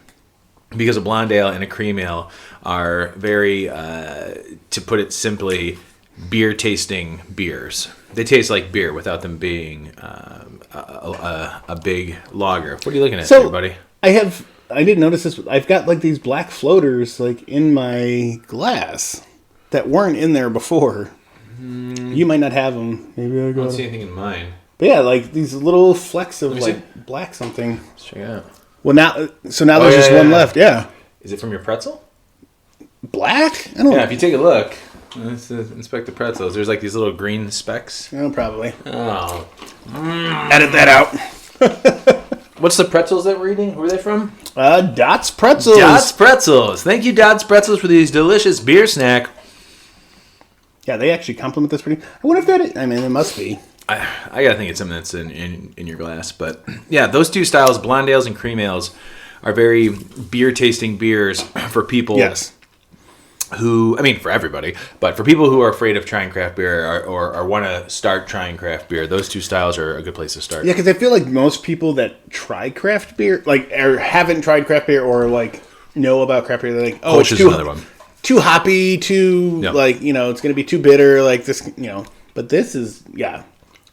Because a blonde ale and a cream ale are very, to put it simply, beer-tasting beers. They taste like beer without them being a big lager. What are you looking at, everybody? I didn't notice this. I've got like these black floaters like in my glass that weren't in there before. You might not have them. Maybe I don't see anything in mine. But yeah, like these little flecks of like black something. Let's check it out. Well, now there's just one left. Yeah. Is it from your pretzel? Black? I don't know. Yeah, if you take a look, let's inspect the pretzels. There's like these little green specks. Oh, probably. Oh. Edit that out. What's the pretzels that we're eating? Where are they from? Dot's Pretzels. Dot's Pretzels. Thank you, Dot's Pretzels, for these delicious beer snack. Yeah, they actually compliment this pretty. I wonder if that is, I mean, it must be. I gotta think it's something that's in your glass. But yeah, those two styles, blonde ales and cream ales, are very beer-tasting beers for people. Yes. Who, I mean, for everybody, but for people who are afraid of trying craft beer or want to start trying craft beer, those two styles are a good place to start. Yeah, because I feel like most people that try craft beer, like, or haven't tried craft beer or, like, know about craft beer, they're like, oh, it's too hoppy, like, you know, it's going to be too bitter, like this, you know. But this is,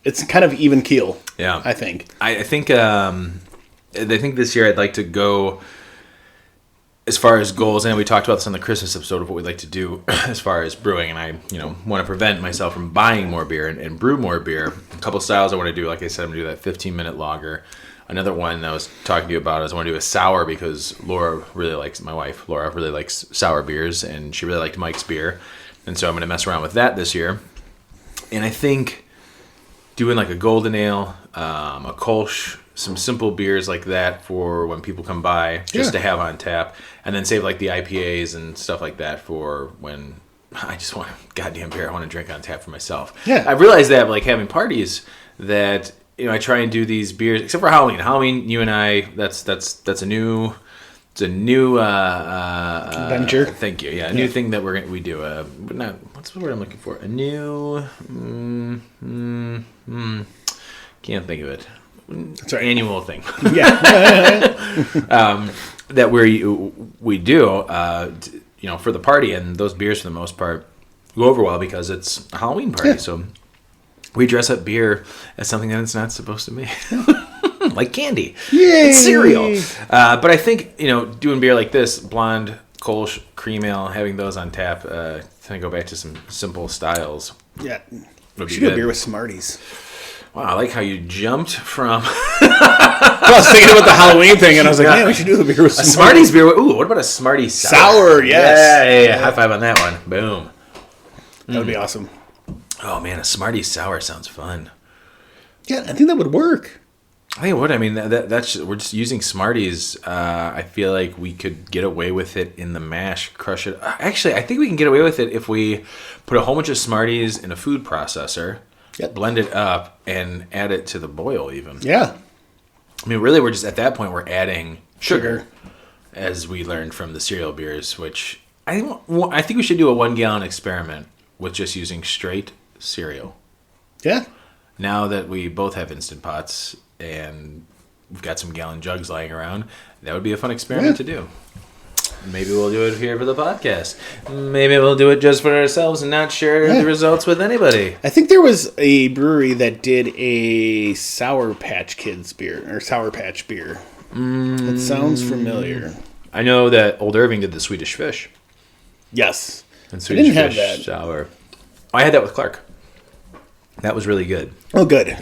it's kind of even keel. Yeah. I think. I think this year I'd like to go as far as goals, and we talked about this on the Christmas episode of what we'd like to do as far as brewing, and I, want to prevent myself from buying more beer and brew more beer. A couple styles I want to do, like I said, I'm going to do that 15-minute lager. Another one I was talking to you about is I want to do a sour because my wife Laura really likes sour beers, and she really liked Mike's beer, and so I'm going to mess around with that this year. And I think doing like a golden ale, a Kolsch, some simple beers like that for when people come by just to have on tap, and then save like the IPAs and stuff like that for when I just want a goddamn beer I want to drink on tap for myself. Yeah. I've realized that like having parties that, I try and do these beers, except for Halloween. Halloween, you and I, that's a new It's a new venture. Thank you. Yeah, a new thing that we do. Not what's the word I'm looking for? A new. Can't think of it. It's our annual thing. Yeah. That we do. For the party, and those beers for the most part go over well because it's a Halloween party. Yeah. So we dress up beer as something that it's not supposed to be. Like candy. Yay! It's cereal. But I think, doing beer like this, blonde, Kolsch, cream ale, having those on tap, to go back to some simple styles. Yeah. We should do a beer with Smarties. Wow, I like how you jumped from... I was thinking about the Halloween thing, and I was like, man, we should do the beer with Smarties. A Smarties beer. Ooh, what about a Smarties sour? Sour, yes. Yeah. High five on that one. Boom. That would be awesome. Oh, man, a Smarties sour sounds fun. Yeah, I think that would work. I think it would. I mean, that's we're just using Smarties. I feel like we could get away with it in the mash, crush it. Actually, I think we can get away with it if we put a whole bunch of Smarties in a food processor, blend it up, and add it to the boil even. Yeah. I mean, really, we're just, at that point, we're adding sugar, as we learned from the cereal beers, which I think we should do a 1 gallon experiment with just using straight cereal. Yeah. Now that we both have Instant Pots and we've got some gallon jugs lying around, that would be a fun experiment to do. Maybe we'll do it here for the podcast. Maybe we'll do it just for ourselves and not share the results with anybody. I think there was a brewery that did a Sour Patch Kids beer, or Sour Patch beer. That sounds familiar. I know that Old Irving did the Swedish Fish. Yes. And Swedish Fish sour. I had that with Clark. That was really good. Oh, good.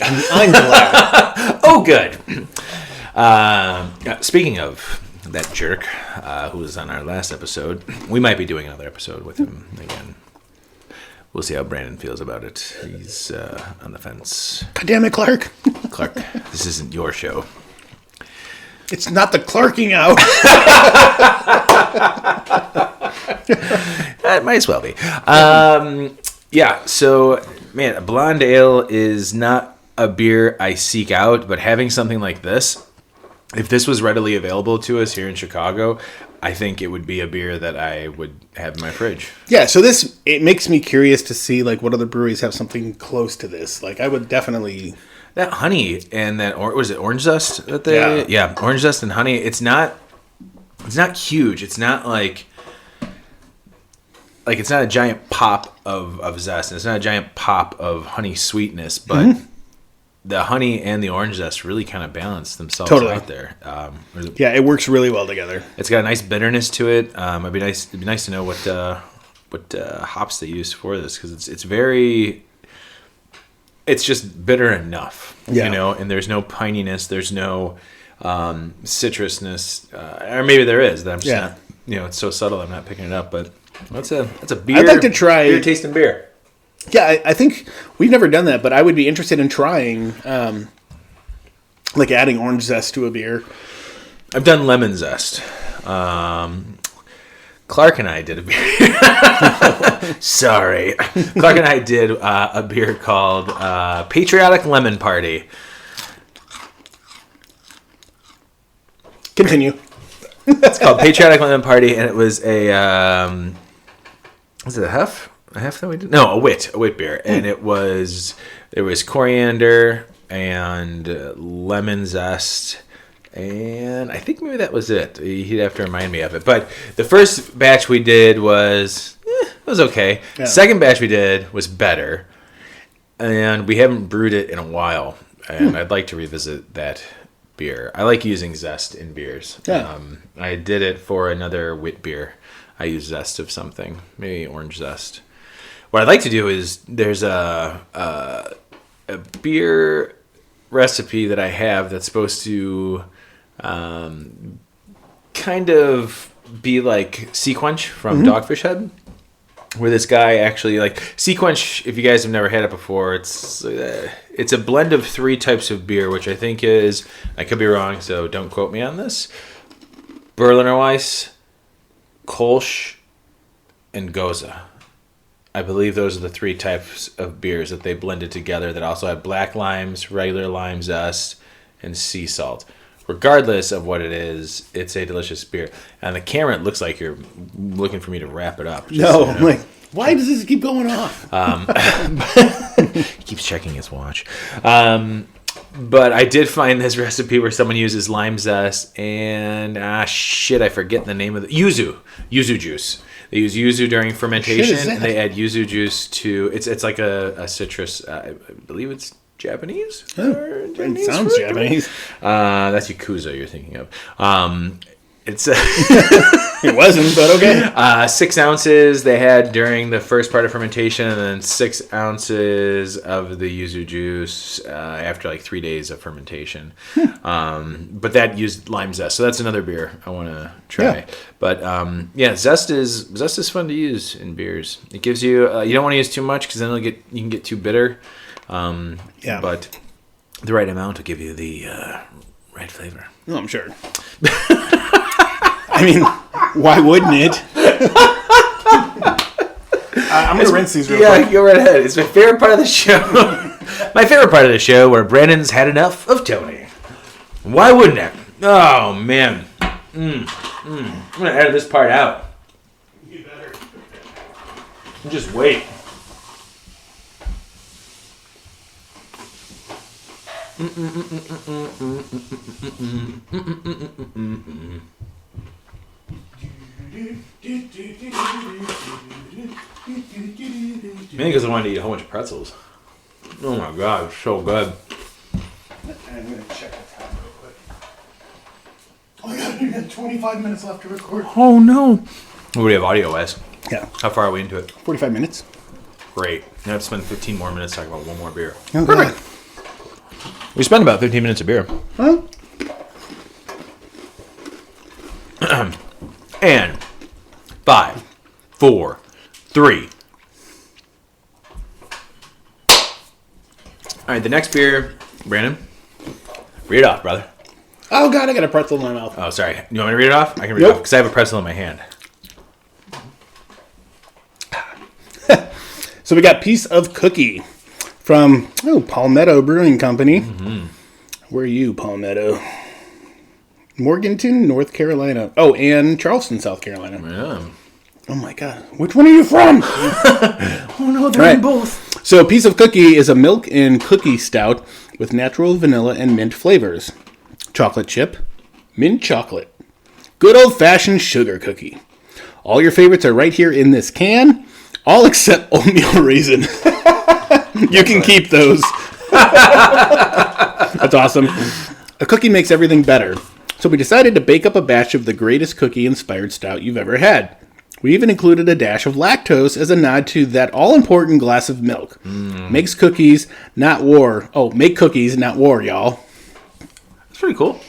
I'm glad. Oh, good. Speaking of that jerk who was on our last episode, we might be doing another episode with him again. We'll see how Brandon feels about it. He's on the fence. God damn it, Clark. Clark, this isn't your show. It's not the Clarking out. That might as well be. So, man, a blonde ale is not a beer I seek out, but having something like this, if this was readily available to us here in Chicago, I think it would be a beer that I would have in my fridge. Yeah, so it makes me curious to see what other breweries have something close to this. I would definitely... That honey and that, was it orange zest? Orange zest and honey. It's not huge. It's not it's not a giant pop of zest, and it's not a giant pop of honey sweetness, but the honey and the orange zest really kind of balance themselves out there. It works really well together. It's got a nice bitterness to it. It'd be nice to know what hops they use for this, because it's just bitter enough, and there's no pininess, there's no citrusness, or maybe there is. That I'm just not, it's so subtle I'm not picking it up, but. That's a beer. I'd like to try beer tasting beer. Yeah, I think we've never done that, but I would be interested in trying, adding orange zest to a beer. I've done lemon zest. Clark and I did a beer. Sorry, Clark and I did a beer called Patriotic Lemon Party. Continue. It's called Patriotic Lemon Party, and it was was it a hef? A hef that we did? No, a wit beer. And there was coriander and lemon zest, and I think maybe that was it. He'd have to remind me of it. But the first batch we did was okay. Yeah. Second batch we did was better, and we haven't brewed it in a while, and I'd like to revisit that beer. I like using zest in beers. Yeah. I did it for another wit beer. I use zest of something, maybe orange zest. What I'd like to do is there's a beer recipe that I have that's supposed to kind of be like Sea Quench from Dogfish Head, where this guy actually Sea Quench. If you guys have never had it before, it's a blend of 3 types of beer, which I think is, I could be wrong, so don't quote me on this, Berliner Weiss, Kolsch, and Goza. I believe those are the 3 types of beers that they blended together that also have black limes, regular lime zest, and sea salt. regardless of what it is, it's a delicious beer. And the camera, it looks like you're looking for me to wrap it up. No, I'm like, why does this keep going off? He keeps checking his watch. But I did find this recipe where someone uses lime zest and I forget the name of the yuzu juice. They use yuzu during fermentation, and they add yuzu juice to it's like a citrus. I believe it's Japanese. It sounds Japanese. That's yakuza you're thinking of. It's it wasn't, but okay. 6 ounces they had during the first part of fermentation, and then 6 ounces of the yuzu juice after like 3 days of fermentation. But that used lime zest, so that's another beer I want to try. Yeah. But zest is fun to use in beers. It gives you you don't want to use too much because then you can get too bitter. But the right amount will give you the right flavor. Oh, I'm sure. I mean, why wouldn't it? I'm going to rinse these real quick. Yeah, go right ahead. It's my favorite part of the show. My favorite part of the show where Brandon's had enough of Tony. Why wouldn't it? Oh, man. I'm going to edit this part out. You better. Just wait. Mainly because I wanted to eat a whole bunch of pretzels. Oh my god, it's so good. I'm going to check the time real quick. Oh my god, you got 25 minutes left to record. Oh no. What do we have audio-wise? Yeah. How far are we into it? 45 minutes. Great. Now I have to spend 15 more minutes talking about one more beer. Oh, perfect. We spent about 15 minutes of beer. Huh? And 5, 4, 3. All right, the next beer, Brandon, read it off, brother. Oh, God, I got a pretzel in my mouth. Oh, sorry. You want me to read it off? I can read it off because I have a pretzel in my hand. So we got Piece of Cookie from Palmetto Brewing Company. Mm-hmm. Where are you, Palmetto? Morganton, North Carolina. Oh, and Charleston, South Carolina. Yeah. Oh, my God. Which one are you from? Oh, no, they're in both. So Piece of Cookie is a milk and cookie stout with natural vanilla and mint flavors. Chocolate chip, mint chocolate, good old-fashioned sugar cookie. All your favorites are right here in this can, all except oatmeal raisin. You can keep those. That's awesome. A cookie makes everything better. So we decided to bake up a batch of the greatest cookie-inspired stout you've ever had. We even included a dash of lactose as a nod to that all-important glass of milk. Makes cookies, not war. Oh, make cookies, not war, y'all. That's pretty cool.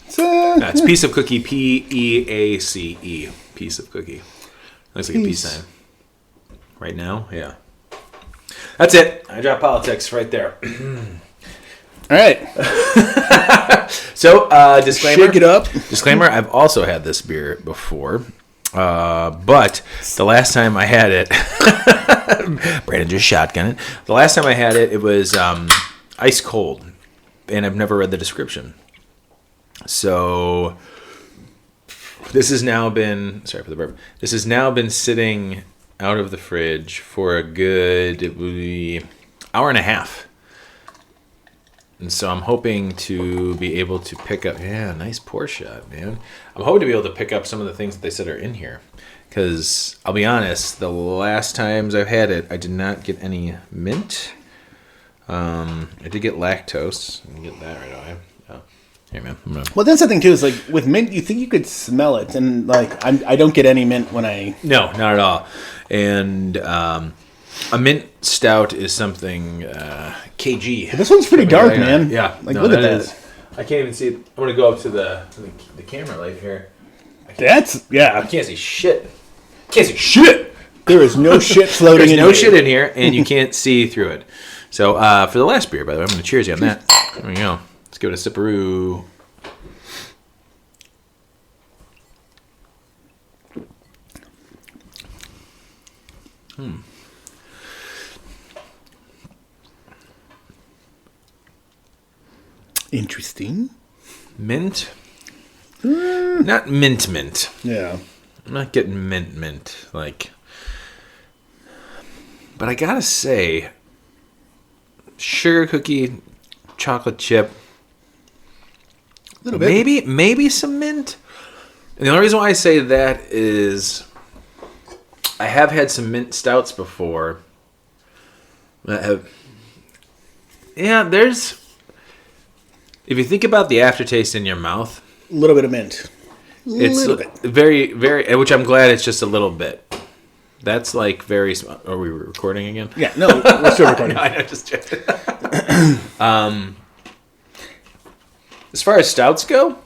It's Piece of Cookie, P-E-A-C-E. Piece of Cookie. Looks like a peace sign. Right now? Yeah. That's it. I dropped politics right there. All right. So, disclaimer. Shake it up. Disclaimer, I've also had this beer before. But the last time I had it, Brandon just shotgun it. The last time I had it, it was ice cold. And I've never read the description. So, this has now been, sorry for the burp, this has now been sitting out of the fridge for a good hour and a half. And so I'm hoping to be able to pick up, nice pour shot, man. I'm hoping to be able to pick up some of the things that they said are in here. Because I'll be honest, the last times I've had it, I did not get any mint. I did get lactose. I can get that right away. Oh. Here, man. Well, that's the thing, too, is like with mint, you think you could smell it. And like, I don't get any mint when I... No, not at all. And a mint stout is something kg. This one's pretty dark, man. Yeah. Like, look at that. I can't even see it. I'm going to go up to the camera light here. I can't see shit. Can't see shit. There is no shit floating in here. There's no shit in here, and you can't see through it. So, for the last beer, by the way, I'm going to cheers you on that. There we go. Let's give it a sipperoo. Interesting. Mint? Not mint. Yeah. I'm not getting mint. Like, but I gotta say, sugar cookie, chocolate chip, a little bit. Maybe some mint. And the only reason why I say that is I have had some mint stouts before. There's... If you think about the aftertaste in your mouth... A little bit of mint. It's very, very... Which I'm glad it's just a little bit. That's like very... Are we recording again? Yeah, no, we're still recording. No, I know, just checking. As far as stouts go,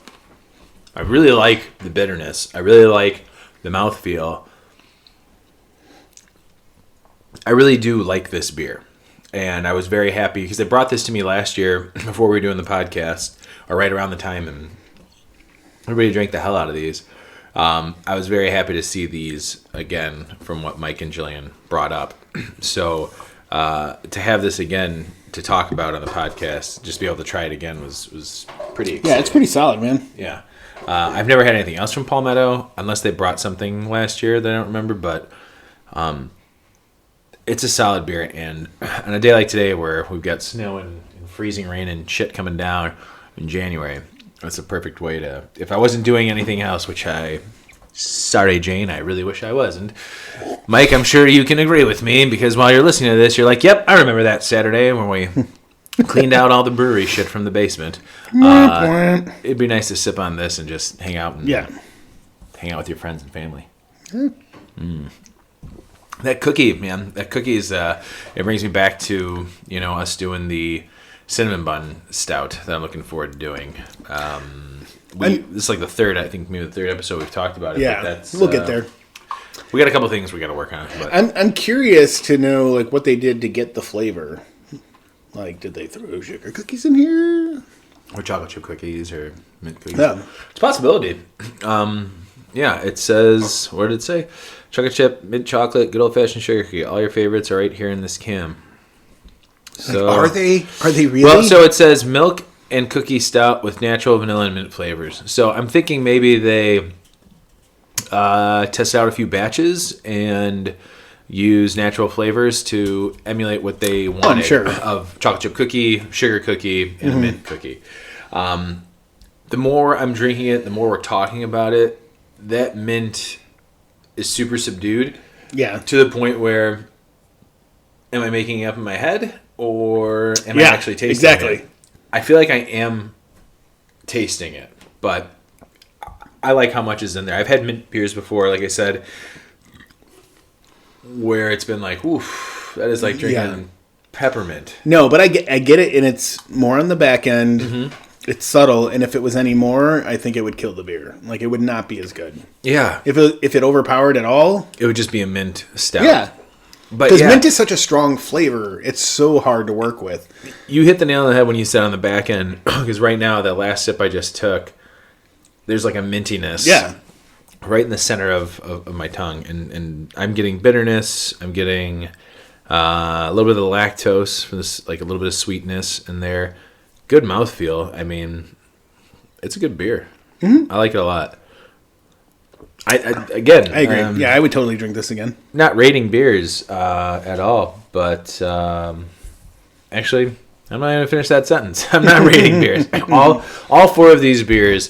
I really like the bitterness. I really like the mouthfeel. I really do like this beer. And I was very happy because they brought this to me last year before we were doing the podcast, or right around the time, and everybody drank the hell out of these. I was very happy to see these again from what Mike and Gillian brought up. So to have this again to talk about on the podcast, just be able to try it again was pretty exciting. Yeah, it's pretty solid, man. Yeah. I've never had anything else from Palmetto, unless they brought something last year that I don't remember, but it's a solid beer. And on a day like today where we've got snow and freezing rain and shit coming down in January, that's a perfect way to... If I wasn't doing anything else, which Sorry, Jane, I really wish I wasn't. Mike, I'm sure you can agree with me, because while you're listening to this, you're like, yep, I remember that Saturday when we cleaned out all the brewery shit from the basement. It'd be nice to sip on this and just hang out hang out with your friends and family. That cookie, man, is, it brings me back to, us doing the cinnamon bun stout that I'm looking forward to doing. This is like the third episode we've talked about it. Yeah, we'll get there. We got a couple things we got to work on. But. I'm curious to know like what they did to get the flavor. Like, did they throw sugar cookies in here? Or chocolate chip cookies or mint cookies? Yeah. It's a possibility. It says, what did it say? Chocolate chip, mint chocolate, good old-fashioned sugar cookie. All your favorites are right here in this can. So, like, are they really? Well, so it says milk and cookie stout with natural vanilla and mint flavors. So I'm thinking maybe they test out a few batches and use natural flavors to emulate what they wanted of chocolate chip cookie, sugar cookie, and a mint cookie. The more I'm drinking it, the more we're talking about it, that mint is super subdued. Yeah. To the point where, am I making it up in my head, or am I actually tasting it? I feel like I am tasting it, but I like how much is in there. I've had mint beers before, like I said, where it's been like, oof, that is like drinking peppermint. No, but I get it, and it's more on the back end. Mm-hmm. It's subtle, and if it was any more, I think it would kill the beer. Like, it would not be as good. Yeah. If it overpowered at all, it would just be a mint stout. Yeah. Because mint is such a strong flavor, it's so hard to work with. You hit the nail on the head when you said on the back end, because right now, that last sip I just took, there's like a mintiness. Yeah. Right in the center of my tongue. And I'm getting bitterness. I'm getting a little bit of the lactose, from this, like a little bit of sweetness in there. Good mouthfeel. I mean, it's a good beer. Mm-hmm. I like it a lot. I agree. I would totally drink this again. Not rating beers at all, but actually, I'm not going to finish that sentence. I'm not rating beers. All four of these beers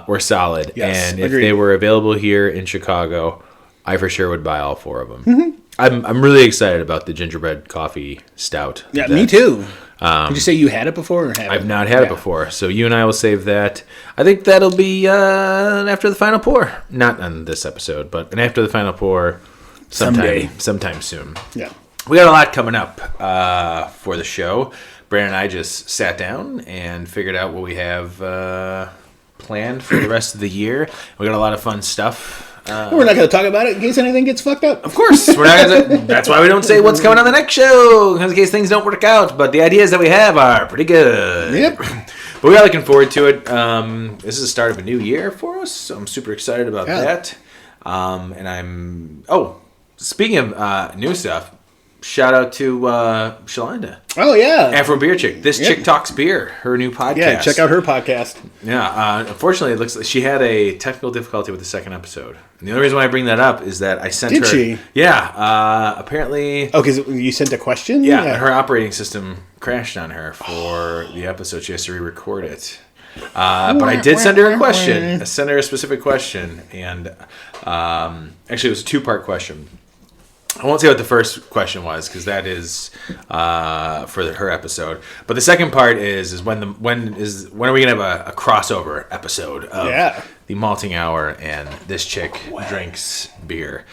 were solid, and if they were available here in Chicago, I for sure would buy all four of them. Mm-hmm. I'm really excited about the gingerbread coffee stout. Yeah, me too. Did you say you had it before? Or I've not had it before, so you and I will save that. I think that'll be after the final pour. Not on this episode, but after the final pour sometime soon. Yeah. We got a lot coming up for the show. Brandon and I just sat down and figured out what we have planned for the rest of the year. We got a lot of fun stuff. We're not going to talk about it in case anything gets fucked up. Of course. We're not gonna, that's why we don't say what's coming on the next show, in case things don't work out. But the ideas that we have are pretty good. Yep. But we are looking forward to it. This is the start of a new year for us, so I'm super excited about that. And speaking of new stuff, shout out to Shalanda. Oh, yeah. Afro Beer Chick. This Chick Talks Beer, her new podcast. Yeah, check out her podcast. Yeah. Unfortunately, it looks like she had a technical difficulty with the second episode. And the only reason why I bring that up is that I sent her... Did she? Yeah. Apparently... Oh, because you sent a question? Yeah, her operating system crashed on her for the episode. She has to re-record it. But I did send her a question. I sent her a specific question. And actually, it was a two-part question. I won't say what the first question was because that is for her episode. But the second part is when are we gonna have a crossover episode of the Malting Hour and This Chick Drinks Beer?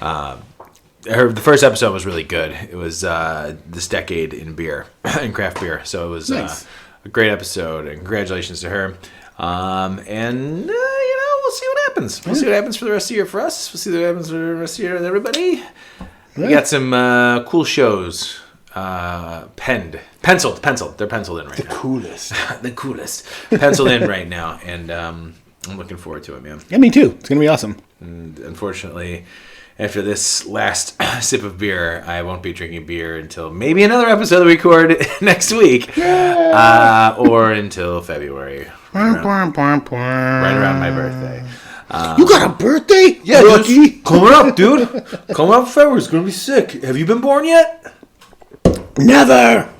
The first episode was really good. It was this decade in beer, in craft beer. So it was nice. A great episode, and congratulations to her. And we'll see what happens. We'll see what happens for the rest of the year for us. We'll see what happens for the rest of the year with everybody. We got some cool shows penciled. They're penciled in right now. The coolest. Penciled in right now, and I'm looking forward to it, man. Yeah, me too. It's gonna be awesome. And unfortunately, after this last sip of beer, I won't be drinking beer until maybe another episode we record next week, or until February, right around my birthday. You got a birthday? Yeah, Rookie. Coming up, dude. Coming up in February. It's going to be sick. Have you been born yet? Never.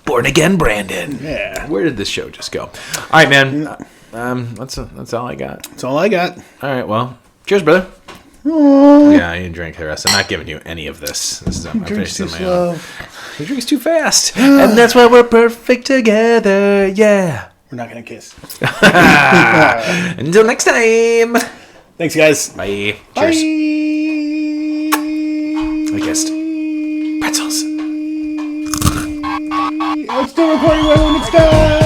Born again, Brandon. Yeah. Where did this show just go? All right, man. That's all I got. That's all I got. All right, well, cheers, brother. Aww. Yeah, you drink the rest. I'm not giving you any of this. I'm finishing my own. You drink too fast. And that's why we're perfect together. Yeah. We're not going to kiss. Until next time. Thanks, guys. Bye. Bye. Cheers. I guessed. Pretzels. I'm still recording when it's done.